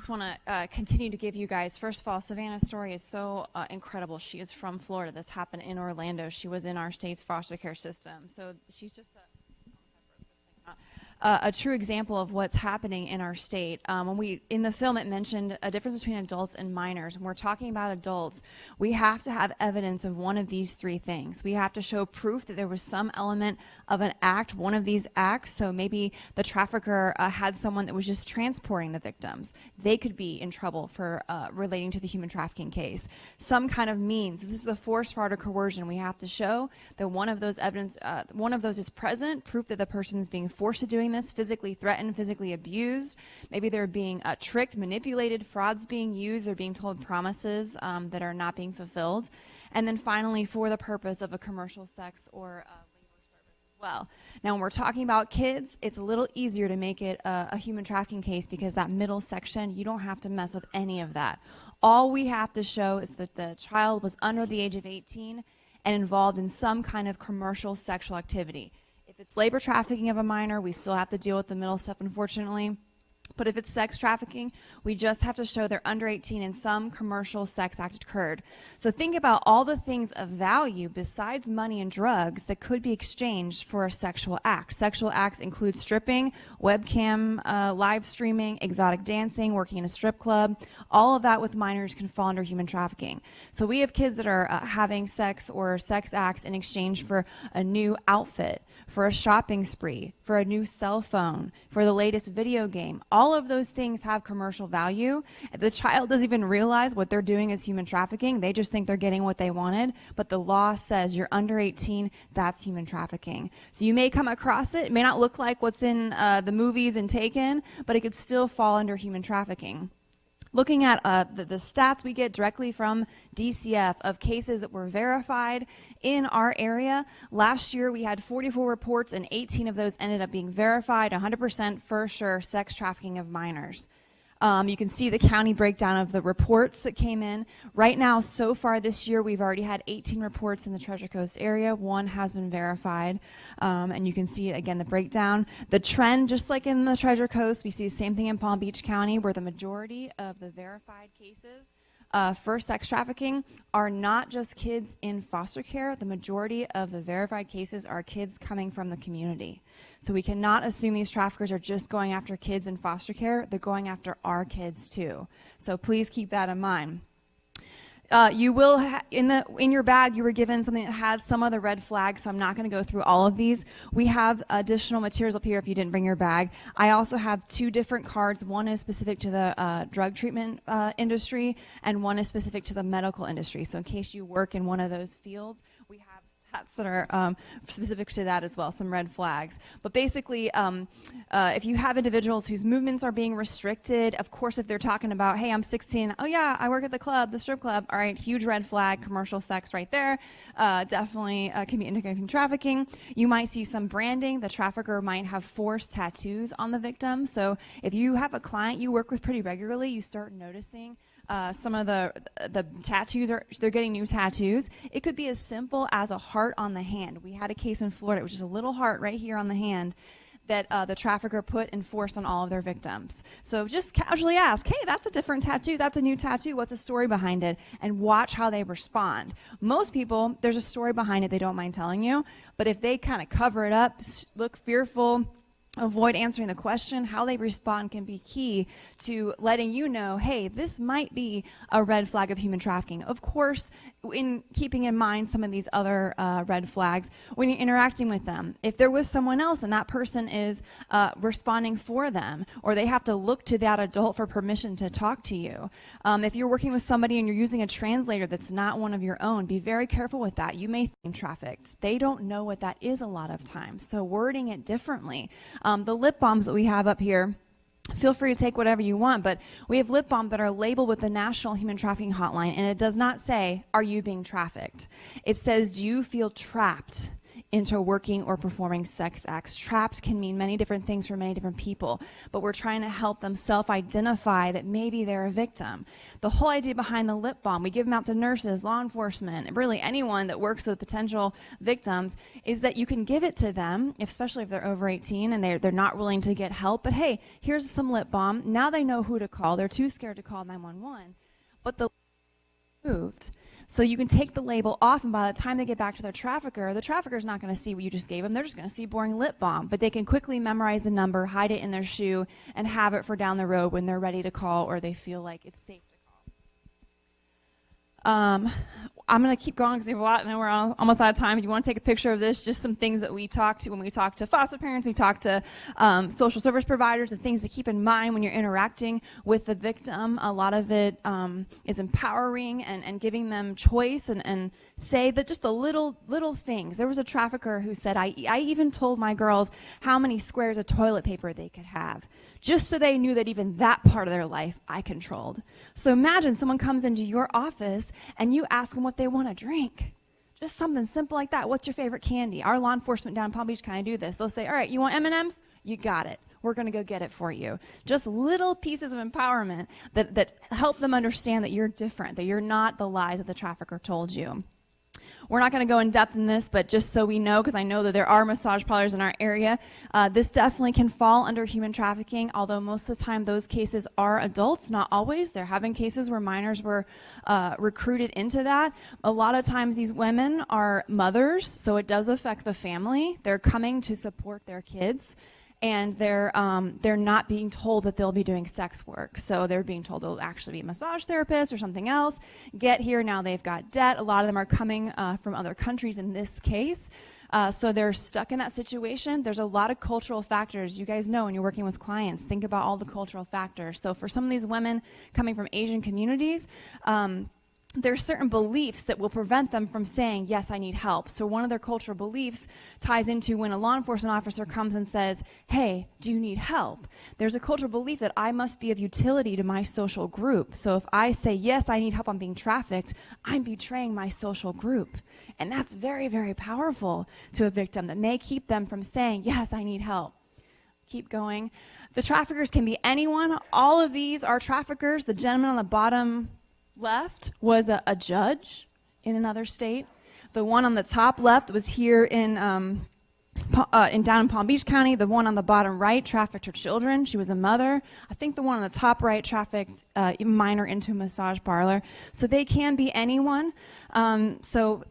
just want to continue to give you guys, first of all, Savannah's story is so incredible. She is from Florida. This happened in Orlando. She was in our state's foster care system. So she's just a true example of what's happening in our state. In the film, it mentioned a difference between adults and minors. When we're talking about adults, we have to have evidence of one of these three things. We have to show proof that there was some element of an act, one of these acts. So maybe the trafficker had someone that was just transporting the victims. They could be in trouble for relating to the human trafficking case. Some kind of means. This is the force, fraud, or coercion. We have to show that one of those evidence, one of those is present, proof that the person is being forced to doing this, physically threatened, physically abused. Maybe they're being tricked, manipulated, fraud's being used, they're being told promises that are not being fulfilled. And then finally, for the purpose of a commercial sex or labor service as well. Now, when we're talking about kids, it's a little easier to make it a human trafficking case because that middle section, you don't have to mess with any of that. All we have to show is that the child was under the age of 18 and involved in some kind of commercial sexual activity. If it's labor trafficking of a minor, we still have to deal with the middle step, unfortunately. But if it's sex trafficking, we just have to show they're under 18 and some commercial sex act occurred. So think about all the things of value besides money and drugs that could be exchanged for a sexual act. Sexual acts include stripping, webcam, live streaming, exotic dancing, working in a strip club. All of that with minors can fall under human trafficking. So we have kids that are having sex or sex acts in exchange for a new outfit, for a shopping spree, for a new cell phone, for the latest video game. All of those things have commercial value. The child doesn't even realize what they're doing is human trafficking. They just think they're getting what they wanted. But the law says you're under 18, that's human trafficking. So you may come across it. It may not look like what's in the movies and Taken, but it could still fall under human trafficking. Looking at the stats we get directly from DCF of cases that were verified in our area, last year we had 44 reports and 18 of those ended up being verified, 100% for sure sex trafficking of minors. You can see the county breakdown of the reports that came in. Right now, so far this year, we've already had 18 reports in the Treasure Coast area. One has been verified, and you can see, again, the breakdown. The trend, just like in the Treasure Coast, we see the same thing in Palm Beach County, where the majority of the verified cases for sex trafficking are not just kids in foster care. The majority of the verified cases are kids coming from the community. So we cannot assume these traffickers are just going after kids in foster care. They're going after our kids too. So please keep that in mind. You will in your bag you were given something that had some other red flags, so I'm not going to go through all of these. We have additional materials up here if you didn't bring your bag. I also have two different cards. One is specific to the drug treatment industry, and one is specific to the medical industry. So in case you work in one of those fields, we have stats that are specific to that as well, some red flags. But basically, if you have individuals whose movements are being restricted, of course, if they're talking about, hey, I'm 16, oh yeah, I work at the club, the strip club, all right, huge red flag, commercial sex right there, definitely can be indicating from trafficking. You might see some branding. The trafficker might have forced tattoos on the victim. So if you have a client you work with pretty regularly, you start noticing some of the tattoos, they're getting new tattoos. It could be as simple as a heart on the hand. We had a case in Florida, which is a little heart right here on the hand that the trafficker put and forced on all of their victims. So just casually ask, hey, that's a different tattoo, that's a new tattoo, what's the story behind it? And watch how they respond. Most people, there's a story behind it, they don't mind telling you, but if they kind of cover it up, look fearful, avoid answering the question, how they respond can be key to letting you know, hey, this might be a red flag of human trafficking. Of course, in keeping in mind some of these other red flags, when you're interacting with them, if there was someone else and that person is responding for them, or they have to look to that adult for permission to talk to you. If you're working with somebody and you're using a translator that's not one of your own, be very careful with that. You may think trafficked. They don't know what that is a lot of times, so wording it differently. The lip balms that we have up here, feel free to take whatever you want, but we have lip balm that are labeled with the National Human Trafficking Hotline, and it does not say, are you being trafficked? It says, do you feel trapped into working or performing sex acts. Trapped can mean many different things for many different people, but we're trying to help them self-identify that maybe they're a victim. The whole idea behind the lip balm, we give them out to nurses, law enforcement, really anyone that works with potential victims, is that you can give it to them, especially if they're over 18 and they're not willing to get help, but hey, here's some lip balm. Now they know who to call. They're too scared to call 911, but the moved. So you can take the label off, and by the time they get back to their trafficker's not going to see what you just gave them. They're just going to see boring lip balm. But they can quickly memorize the number, hide it in their shoe, and have it for down the road when they're ready to call or they feel like it's safe to call. I'm going to keep going because we have a lot, and we're almost out of time. If you want to take a picture of this, just some things that we talk to when we talk to foster parents, we talk to social service providers, and things to keep in mind when you're interacting with the victim. A lot of it is empowering and giving them choice and say that just the little things. There was a trafficker who said, I even told my girls how many squares of toilet paper they could have, just so they knew that even that part of their life I controlled. So imagine someone comes into your office and you ask them what they want to drink. Just something simple like that. What's your favorite candy? Our law enforcement down in Palm Beach kind of do this. They'll say, all right, you want M&Ms? You got it. We're going to go get it for you. Just little pieces of empowerment that help them understand that you're different, that you're not the lies that the trafficker told you. We're not going to go in depth in this, but just so we know, because I know that there are massage parlors in our area, this definitely can fall under human trafficking, although most of the time those cases are adults, not always. There have been cases where minors were recruited into that. A lot of times these women are mothers, so it does affect the family. They're coming to support their kids. And they're not being told that they'll be doing sex work. So they're being told they'll actually be a massage therapist or something else. Get here, now they've got debt. A lot of them are coming from other countries in this case. So they're stuck in that situation. There's a lot of cultural factors. You guys know when you're working with clients, think about all the cultural factors. So for some of these women coming from Asian communities, there are certain beliefs that will prevent them from saying, yes, I need help. So one of their cultural beliefs ties into when a law enforcement officer comes and says, hey, do you need help? There's a cultural belief that I must be of utility to my social group. So if I say, yes, I need help, I'm being trafficked, I'm betraying my social group. And that's very, very powerful to a victim that may keep them from saying, yes, I need help. Keep going. The traffickers can be anyone. All of these are traffickers. The gentleman on the bottom left was a judge in another state. The one on the top left was here in down in Palm Beach County. The one on the bottom right trafficked her children. She was a mother. I think the one on the top right trafficked a minor into a massage parlor. So they can be anyone. So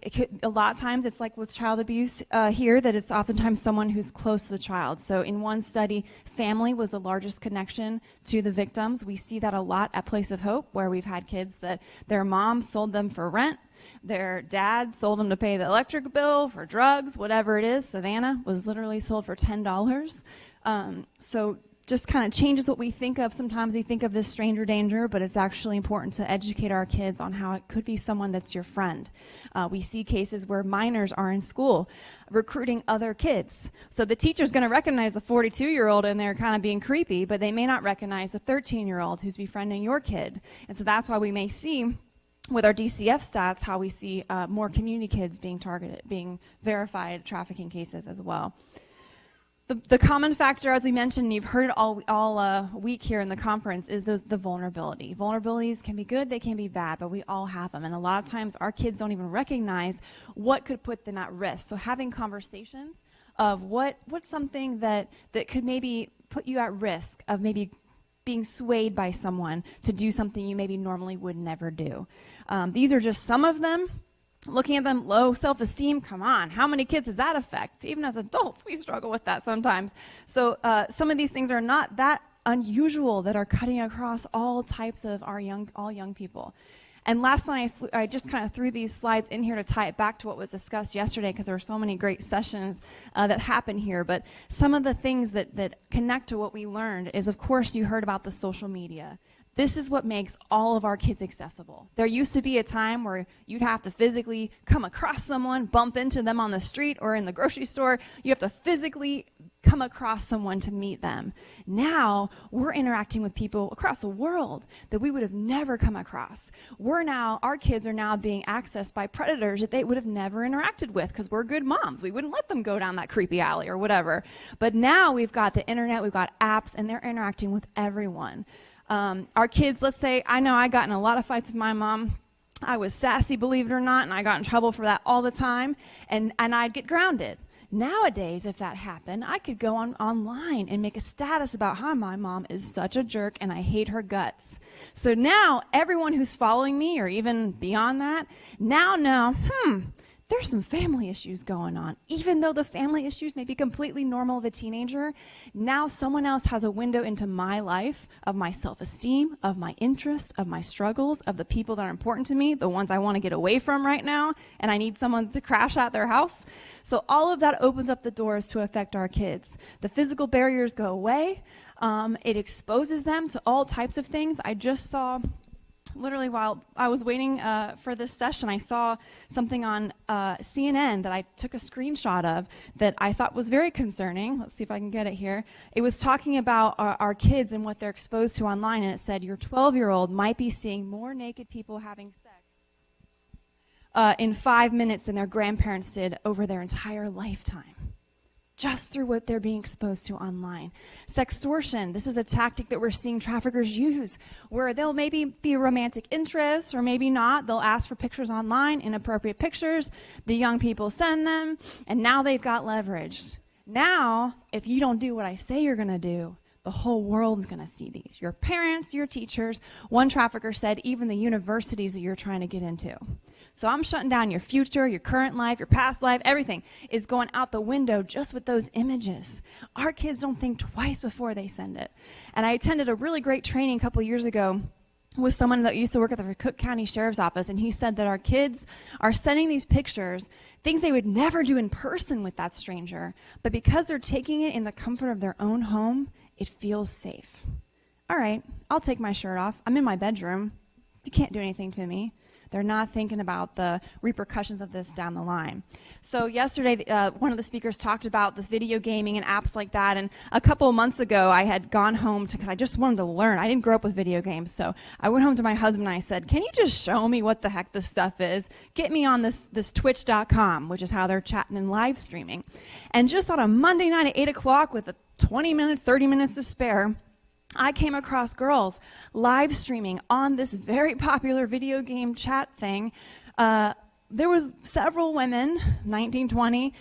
a lot of times it's like with child abuse here, that it's oftentimes someone who's close to the child. So in one study, family was the largest connection to the victims. We see that a lot at Place of Hope, where we've had kids that their mom sold them for rent. Their dad sold them to pay the electric bill, for drugs, whatever it is. Savannah was literally sold for $10. So just kind of changes what we think of. Sometimes we think of this stranger danger, but it's actually important to educate our kids on how it could be someone that's your friend. We see cases where minors are in school recruiting other kids. So the teacher's going to recognize the 42-year-old and they're kind of being creepy, but they may not recognize the 13-year-old who's befriending your kid. And so that's why we may see with our DCF stats how we see more community kids being targeted, being verified trafficking cases as well. The common factor, as we mentioned, you've heard it all week here in the conference, is the vulnerability. Vulnerabilities can be good, they can be bad, but we all have them. And a lot of times our kids don't even recognize what could put them at risk. So having conversations of what's something that could maybe put you at risk of maybe being swayed by someone to do something you maybe normally would never do. These are just some of them. Looking at them, low self-esteem, come on, how many kids does that affect? Even as adults, we struggle with that sometimes. So some of these things are not that unusual that are cutting across all types of all young people. And last night, I just kind of threw these slides in here to tie it back to what was discussed yesterday, because there were so many great sessions that happened here. But some of the things that connect to what we learned is, of course, you heard about the social media. This is what makes all of our kids accessible. There used to be a time where you'd have to physically come across someone, bump into them on the street or in the grocery store. You have to physically come across someone to meet them. Now we're interacting with people across the world that we would have never come across. Our kids are now being accessed by predators that they would have never interacted with because we're good moms. We wouldn't let them go down that creepy alley or whatever. But now we've got the internet, we've got apps, and they're interacting with everyone. Our kids, let's say, I know I got in a lot of fights with my mom. I was sassy, believe it or not, and I got in trouble for that all the time, and I'd get grounded. Nowadays, if that happened, I could go online and make a status about how my mom is such a jerk and I hate her guts. So now everyone who's following me, or even beyond that, now know, there's some family issues going on. Even though the family issues may be completely normal of a teenager, now someone else has a window into my life, of my self-esteem, of my interests, of my struggles, of the people that are important to me, the ones I want to get away from right now, and I need someone to crash at their house. So all of that opens up the doors to affect our kids. The physical barriers go away. It exposes them to all types of things. I just saw... Literally, while I was waiting for this session, I saw something on CNN that I took a screenshot of that I thought was very concerning. Let's see if I can get it here. It was talking about our kids and what they're exposed to online, and it said your 12-year-old might be seeing more naked people having sex in 5 minutes than their grandparents did over their entire lifetime, just through what they're being exposed to online. Sextortion, this is a tactic that we're seeing traffickers use, where they'll maybe be a romantic interest, or maybe not. They'll ask for pictures online, inappropriate pictures. The young people send them, and now they've got leverage. Now, if you don't do what I say you're gonna do, the whole world's gonna see these. Your parents, your teachers. One trafficker said even the universities that you're trying to get into. So I'm shutting down your future, your current life, your past life, everything is going out the window just with those images. Our kids don't think twice before they send it. And I attended a really great training a couple years ago with someone that used to work at the Cook County Sheriff's Office, and he said that our kids are sending these pictures, things they would never do in person with that stranger, but because they're taking it in the comfort of their own home, it feels safe. All right, I'll take my shirt off. I'm in my bedroom. You can't do anything to me. They're not thinking about the repercussions of this down the line. So yesterday, one of the speakers talked about this video gaming and apps like that. And a couple of months ago, I had gone home because I just wanted to learn. I didn't grow up with video games. So I went home to my husband and I said, can you just show me what the heck this stuff is? Get me on this twitch.com, which is how they're chatting and live streaming. And just on a Monday night at 8 o'clock with 20 minutes, 30 minutes to spare, I came across girls live streaming on this very popular video game chat thing. There was several women, 19, 20,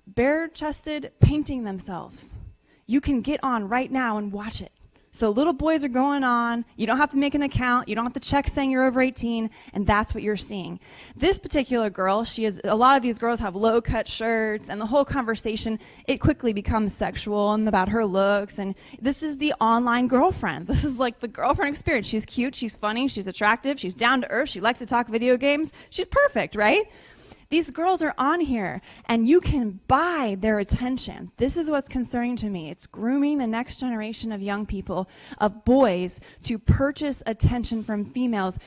bare-chested, painting themselves. You can get on right now and watch it. So little boys are going on. You don't have to make an account. You don't have to check saying you're over 18, and that's what you're seeing. This particular girl, a lot of these girls have low-cut shirts, and the whole conversation, it quickly becomes sexual and about her looks, and this is the online girlfriend. This is like the girlfriend experience. She's cute, she's funny, she's attractive, she's down to earth, she likes to talk video games. She's perfect, right? These girls are on here, and you can buy their attention. This is what's concerning to me. It's grooming the next generation of young people, of boys, to purchase attention from females.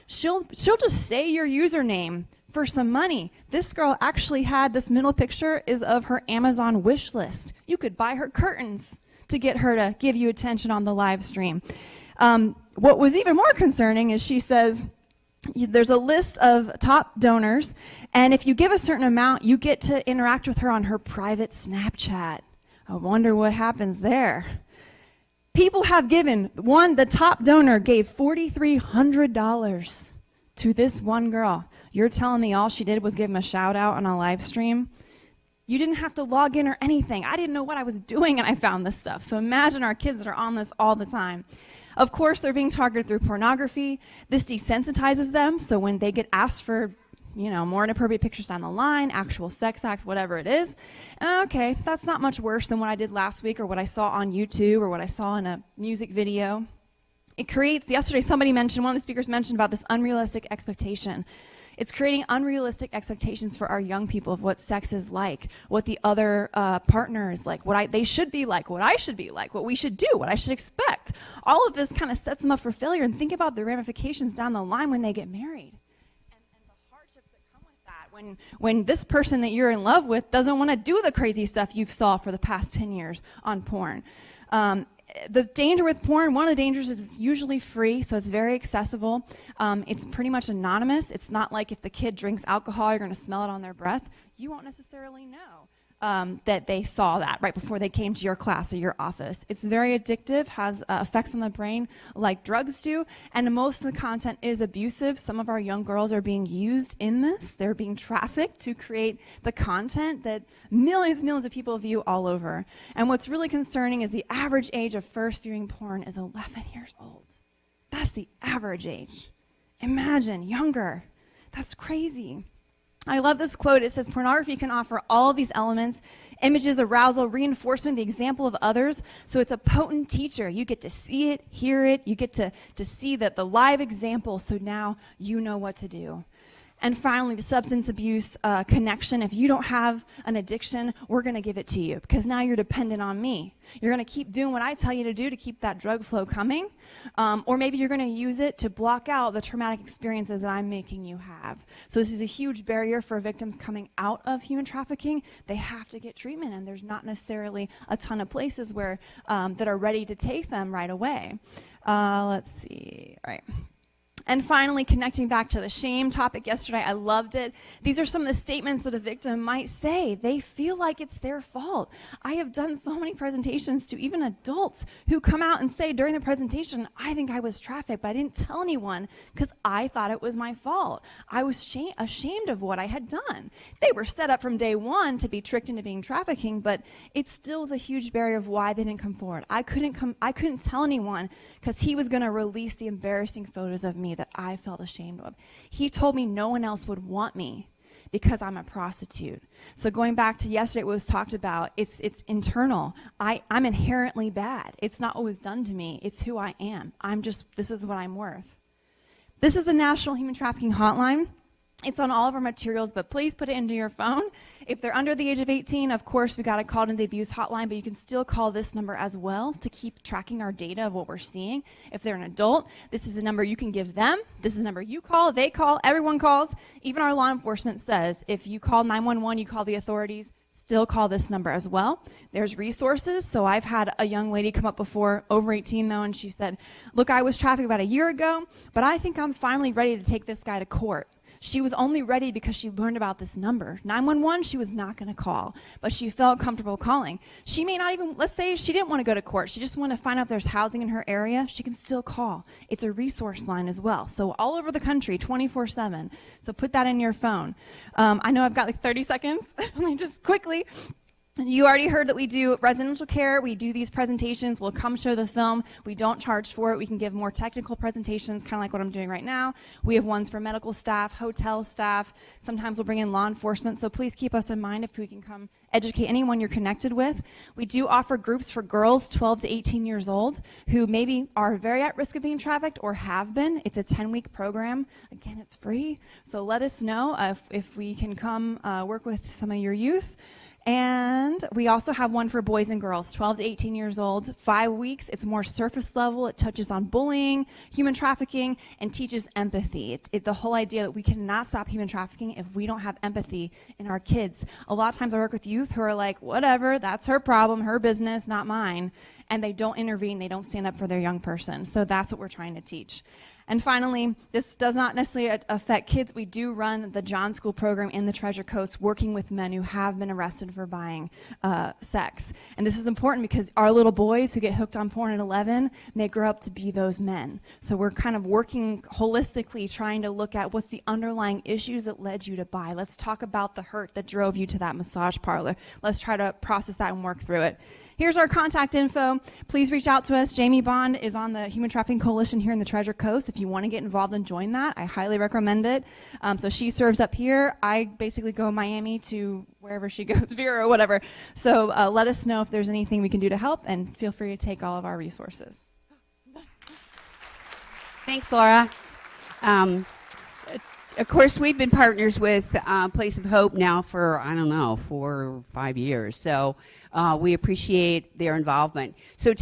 She'll just say your username for some money. This girl actually had, this middle picture is of her Amazon wish list. You could buy her curtains to get her to give you attention on the live stream. What was even more concerning is she says, there's a list of top donors, and if you give a certain amount, you get to interact with her on her private Snapchat. I wonder what happens there. People have given, the top donor gave $4,300 to this one girl. You're telling me all she did was give him a shout out on a live stream? You didn't have to log in or anything. I didn't know what I was doing, and I found this stuff. So imagine our kids that are on this all the time. Of course, they're being targeted through pornography. This desensitizes them, so when they get asked for, more inappropriate pictures down the line, actual sex acts, whatever it is, okay, that's not much worse than what I did last week or what I saw on YouTube or what I saw in a music video. It creates, yesterday one of the speakers mentioned about this unrealistic expectation. It's creating unrealistic expectations for our young people of what sex is like, what the other partner is like, they should be like, what I should be like, what we should do, what I should expect. All of this kind of sets them up for failure, and think about the ramifications down the line when they get married and the hardships that come with that. when this person that you're in love with doesn't want to do the crazy stuff you've saw for the past 10 years on porn. The danger with porn, one of the dangers is it's usually free, so it's very accessible. It's pretty much anonymous. It's not like if the kid drinks alcohol, you're going to smell it on their breath. You won't necessarily know that they saw that right before they came to your class or your office. It's very addictive, has effects on the brain like drugs do, and most of the content is abusive. Some of our young girls are being used in this. They're being trafficked to create the content that millions and millions of people view all over. And what's really concerning is the average age of first viewing porn is 11 years old. That's the average age. Imagine, younger. That's crazy. I love this quote. It says, pornography can offer all of these elements: images, arousal, reinforcement, the example of others. So it's a potent teacher. You get to see it, hear it. You get to see the live example, so now you know what to do. And finally, the substance abuse connection. If you don't have an addiction, we're going to give it to you because now you're dependent on me. You're going to keep doing what I tell you to do to keep that drug flow coming. Or maybe you're going to use it to block out the traumatic experiences that I'm making you have. So this is a huge barrier for victims coming out of human trafficking. They have to get treatment, and there's not necessarily a ton of places where that are ready to take them right away. Let's see. All right. And finally, connecting back to the shame topic yesterday, I loved it. These are some of the statements that a victim might say. They feel like it's their fault. I have done so many presentations to even adults who come out and say during the presentation, I think I was trafficked, but I didn't tell anyone because I thought it was my fault. I was ashamed of what I had done. They were set up from day one to be tricked into being trafficking, but it still was a huge barrier of why they didn't come forward. I couldn't tell anyone because he was going to release the embarrassing photos of me that I felt ashamed of. He told me no one else would want me because I'm a prostitute. So going back to yesterday, it was talked about, it's internal. I'm inherently bad. It's not what was done to me. It's who I am. This is what I'm worth. This is the National Human Trafficking Hotline. It's on all of our materials, but please put it into your phone. If they're under the age of 18, of course, we got to call into the abuse hotline, but you can still call this number as well to keep tracking our data of what we're seeing. If they're an adult, this is a number you can give them. This is a number you call, they call, everyone calls. Even our law enforcement says if you call 911, you call the authorities, still call this number as well. There's resources. So I've had a young lady come up before, over 18 though, and she said, look, I was trafficked about a year ago, but I think I'm finally ready to take this guy to court. She was only ready because she learned about this number. 911, she was not going to call, but she felt comfortable calling. She may not even, let's say she didn't want to go to court. She just wanted to find out if there's housing in her area. She can still call. It's a resource line as well. So all over the country, 24/7. So put that in your phone. I know I've got like 30 seconds. Let me just quickly. You already heard that we do residential care. We do these presentations. We'll come show the film. We don't charge for it. We can give more technical presentations, kind of like what I'm doing right now. We have ones for medical staff, hotel staff. Sometimes we'll bring in law enforcement. So please keep us in mind if we can come educate anyone you're connected with. We do offer groups for girls 12 to 18 years old who maybe are very at risk of being trafficked or have been. It's a 10-week program. Again, it's free. So let us know if we can come work with some of your youth. And we also have one for boys and girls, 12 to 18 years old, 5 weeks. It's more surface level. It touches on bullying, human trafficking, and teaches empathy. The whole idea that we cannot stop human trafficking if we don't have empathy in our kids. A lot of times I work with youth who are like, whatever, that's her problem, her business, not mine. And they don't intervene. They don't stand up for their young person. So that's what we're trying to teach. And finally, this does not necessarily affect kids. We do run the John School program in the Treasure Coast, working with men who have been arrested for buying sex. And this is important because our little boys who get hooked on porn at 11 may grow up to be those men. So we're kind of working holistically, trying to look at what's the underlying issues that led you to buy. Let's talk about the hurt that drove you to that massage parlor. Let's try to process that and work through it. Here's our contact info. Please reach out to us. Jamie Bond is on the Human Trafficking Coalition here in the Treasure Coast. If you want to get involved and join that, I highly recommend it. So she serves up here. I basically go Miami to wherever she goes, Vera or whatever. So let us know if there's anything we can do to help, and feel free to take all of our resources. Thanks, Laura. Of course, we've been partners with Place of Hope now for, 4 or 5 years. So we appreciate their involvement. So today